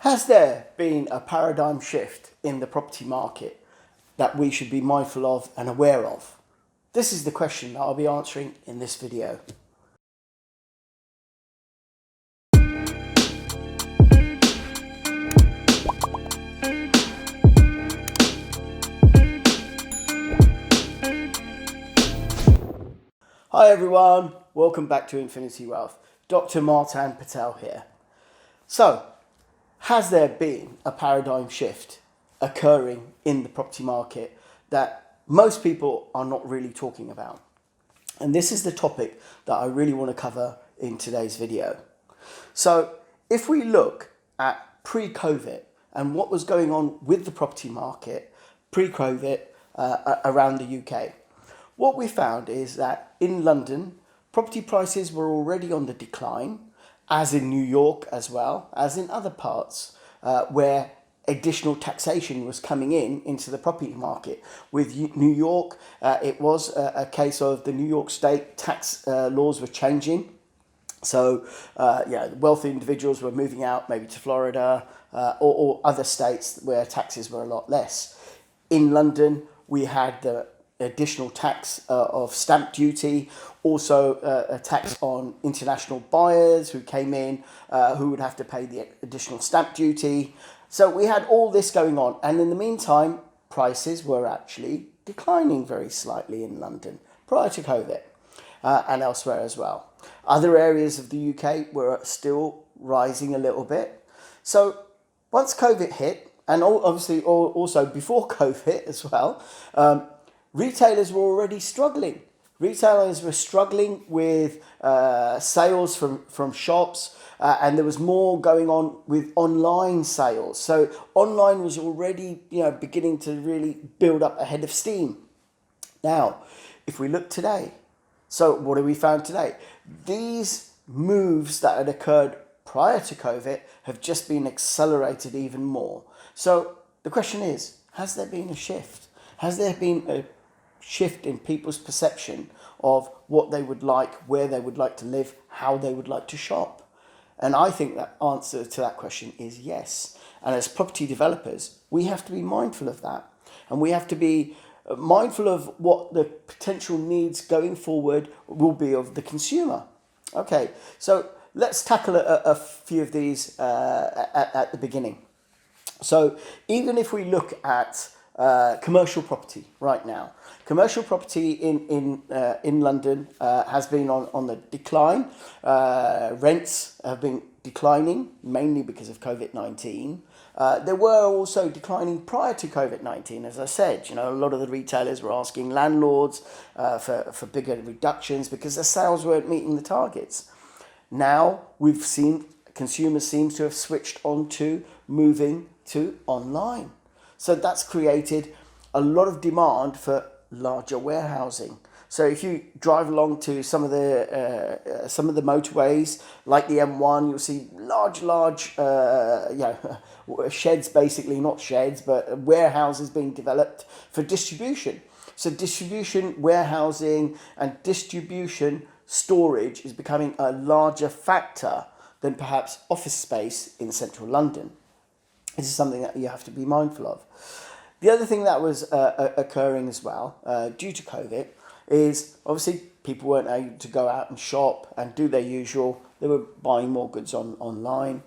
Has there been a paradigm shift in the property market that we should be mindful of and aware of? This is the question that I'll be answering in this video. Hi everyone, welcome back to Infinity Wealth. Dr. Marttand Patel here. So, has there been a paradigm shift occurring in the property market that most people are not really talking about? And this is the topic that I really want to cover in today's video. So, if we look at pre-COVID and what was going on with the property market pre-COVID around the UK, what we found is that in London, property prices were already on the decline, as in New York as well as in other parts where additional taxation was coming into the property market. With New York, it was a case of the New York state tax laws were changing. So, wealthy individuals were moving out maybe to Florida or other states where taxes were a lot less. In London, we had the additional tax of stamp duty, also a tax on international buyers who came in, who would have to pay the additional stamp duty. So we had all this going on, and in the meantime, prices were actually declining very slightly in London prior to COVID and elsewhere as well. Other areas of the UK were still rising a little bit. So once COVID hit, and obviously also before COVID as well, retailers were already struggling. Retailers were struggling with sales from shops, and there was more going on with online sales. So online was already, beginning to really build up a head of steam. Now, if we look today, so what have we found today? These moves that had occurred prior to COVID have just been accelerated even more. So the question is, has there been a shift? Has there been a shift in people's perception of what they would like, where they would like to live, how they would like to shop? And I think that answer to that question is yes. And as property developers, we have to be mindful of that. And we have to be mindful of what the potential needs going forward will be of the consumer. Okay, so let's tackle a few of these at the beginning. So even if we look at commercial property right now. Commercial property in London has been on the decline. Rents have been declining, mainly because of COVID-19. They were also declining prior to COVID-19, as I said. A lot of the retailers were asking landlords for bigger reductions because their sales weren't meeting the targets. Now we've seen consumers seem to have switched on to moving to online. So that's created a lot of demand for larger warehousing. So if you drive along to some of the motorways, like the M1, you'll see large sheds, basically not sheds, but warehouses being developed for distribution. So distribution, warehousing, and distribution storage is becoming a larger factor than perhaps office space in central London. This is something that you have to be mindful of. The other thing that was occurring as well due to COVID is obviously people weren't able to go out and shop and do their usual. They were buying more goods online.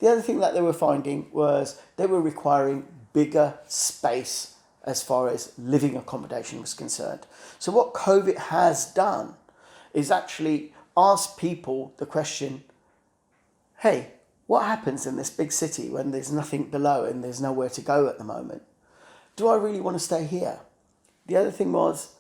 The other thing that they were finding was they were requiring bigger space as far as living accommodation was concerned. So what COVID has done is actually ask people the question, hey, what happens in this big city when there's nothing below and there's nowhere to go at the moment? Do I really want to stay here? The other thing was,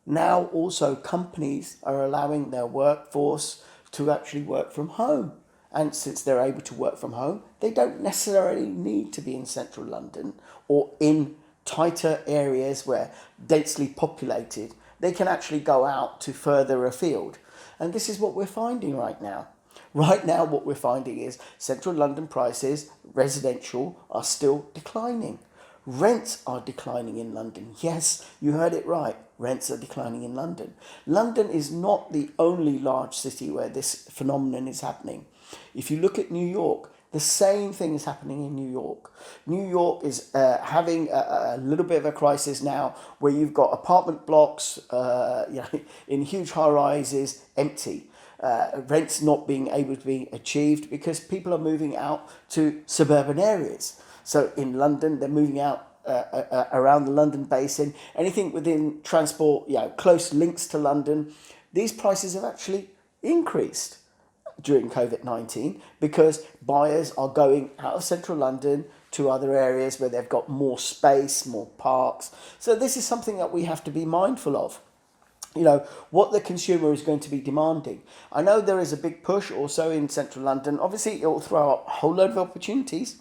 now also companies are allowing their workforce to actually work from home. And since they're able to work from home, they don't necessarily need to be in central London or in tighter areas where densely populated. They can actually go out to further afield. And this is what we're finding right now. Right now, what we're finding is central London prices, residential, are still declining. Rents are declining in London. Yes, you heard it right. Rents are declining in London. London is not the only large city where this phenomenon is happening. If you look at New York, The same thing is happening in New York. New York is having a little bit of a crisis now, where you've got apartment blocks, in huge high rises, empty. Rents not being able to be achieved because people are moving out to suburban areas. So in London, they're moving out around the London basin. Anything within transport, close links to London, these prices have actually increased during COVID-19 because buyers are going out of central London to other areas where they've got more space, more parks. So this is something that we have to be mindful of. What the consumer is going to be demanding. I know there is a big push also in central London. Obviously, it will throw up a whole load of opportunities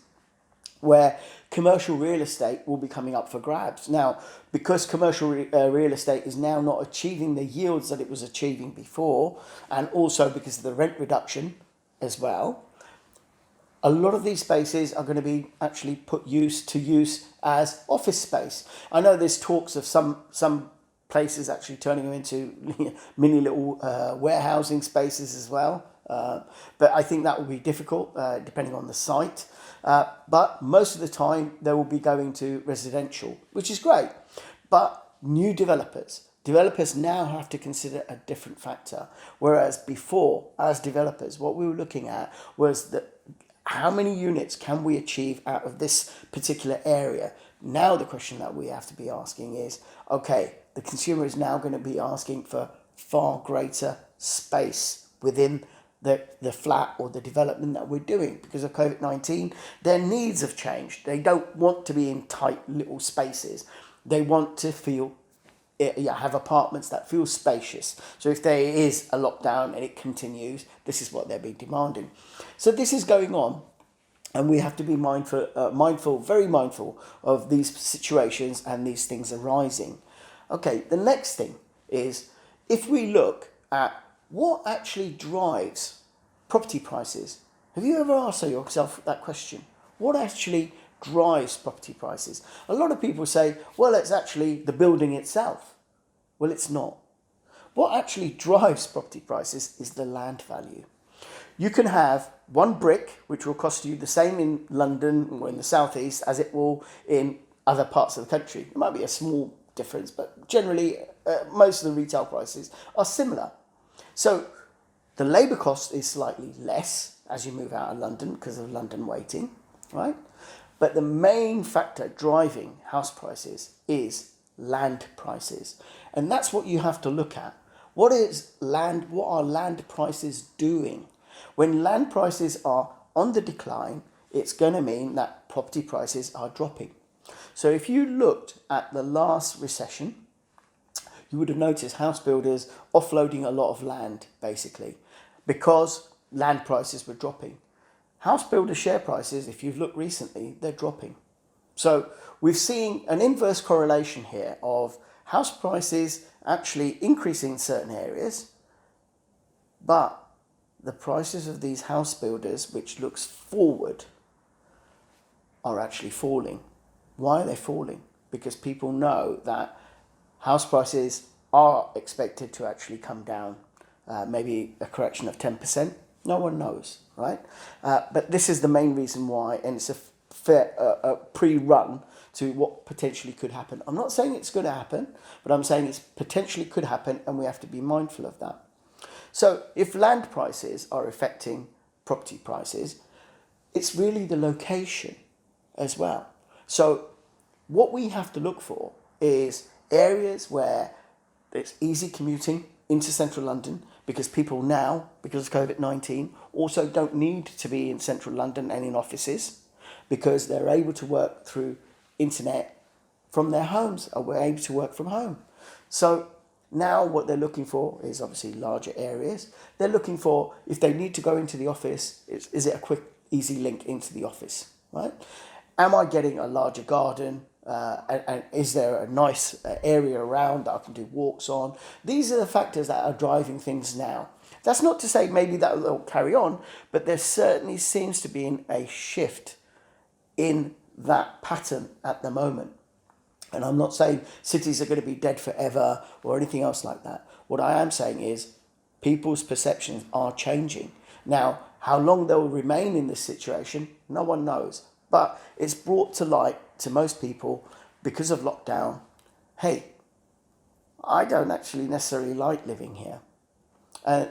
where commercial real estate will be coming up for grabs. Now, because commercial real estate is now not achieving the yields that it was achieving before, and also because of the rent reduction as well, a lot of these spaces are going to be actually put to use as office space. I know there's talks of some places actually turning them into mini little warehousing spaces as well. But I think that will be difficult depending on the site. But most of the time they will be going to residential, which is great. But new developers now have to consider a different factor. Whereas before, as developers, what we were looking at was that how many units can we achieve out of this particular area? Now the question that we have to be asking is, okay, the consumer is now going to be asking for far greater space within the flat or the development that we're doing. Because of COVID-19, their needs have changed. They don't want to be in tight little spaces. They want to have apartments that feel spacious. So if there is a lockdown and it continues, this is what they'll be demanding. So this is going on. And we have to be very mindful of these situations and these things arising. Okay, the next thing is, if we look at what actually drives property prices, have you ever asked yourself that question? What actually drives property prices? A lot of people say, well, it's actually the building itself. Well, it's not. What actually drives property prices is the land value. You can have one brick, which will cost you the same in London or in the southeast as it will in other parts of the country. It might be a small difference, but generally most of the retail prices are similar. So the labour cost is slightly less as you move out of London because of London weighting, right? But the main factor driving house prices is land prices. And that's what you have to look at. What are land prices doing? When land prices are on the decline, it's going to mean that property prices are dropping. So if you looked at the last recession, you would have noticed house builders offloading a lot of land, basically, because land prices were dropping. House builder share prices, if you've looked recently, they're dropping. So we've seen an inverse correlation here of house prices actually increasing in certain areas, but the prices of these house builders, which looks forward, are actually falling. Why are they falling? Because people know that house prices are expected to actually come down, maybe a correction of 10%. No one knows, right? But this is the main reason why, and it's a fair pre-run to what potentially could happen. I'm not saying it's going to happen, but I'm saying it's potentially could happen, and we have to be mindful of that. So if land prices are affecting property prices, it's really the location as well. So what we have to look for is areas where it's easy commuting into central London, because people now, because of COVID-19, also don't need to be in central London and in offices, because they're able to work through internet from their homes, or we're able to work from home. So now what they're looking for is obviously larger areas. They're looking for, if they need to go into the office, is it a quick, easy link into the office, right? Am I getting a larger garden? And is there a nice area around that I can do walks on? These are the factors that are driving things now. That's not to say maybe that will carry on, but there certainly seems to be a shift in that pattern at the moment. And I'm not saying cities are going to be dead forever or anything else like that. What I am saying is people's perceptions are changing. Now, How long they'll remain in this situation, no one knows. But it's brought to light to most people because of lockdown. Hey, I don't actually necessarily like living here.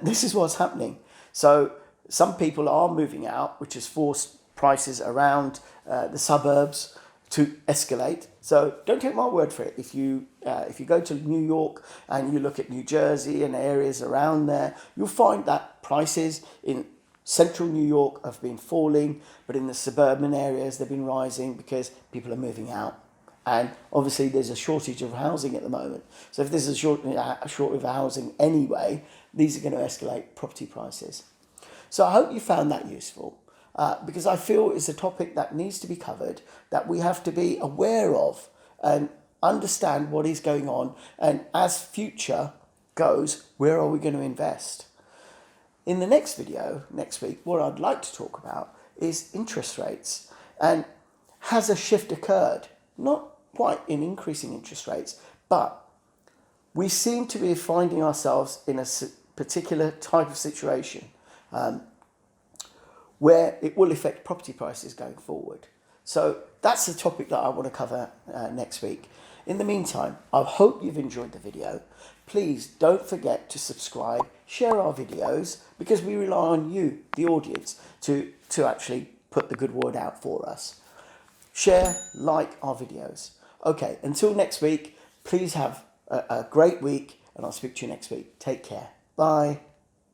This is what's happening. So some people are moving out, which has forced prices around the suburbs to escalate. So don't take my word for it. If you go to New York and you look at New Jersey and areas around there, you'll find that prices in central New York have been falling, but in the suburban areas they've been rising because people are moving out. And obviously there's a shortage of housing at the moment. So if there's a shortage of housing anyway, these are going to escalate property prices. So I hope you found that useful, because I feel it's a topic that needs to be covered, that we have to be aware of and understand what is going on. And as future goes, where are we going to invest? In the next video, next week, what I'd like to talk about is interest rates. And has a shift occurred? Not quite in increasing interest rates, but we seem to be finding ourselves in a particular type of situation where it will affect property prices going forward. So that's the topic that I want to cover next week. In the meantime, I hope you've enjoyed the video. Please don't forget to subscribe, share our videos, because we rely on you, the audience, to actually put the good word out for us. Share, like our videos. Okay, until next week, please have a great week, and I'll speak to you next week. Take care. Bye.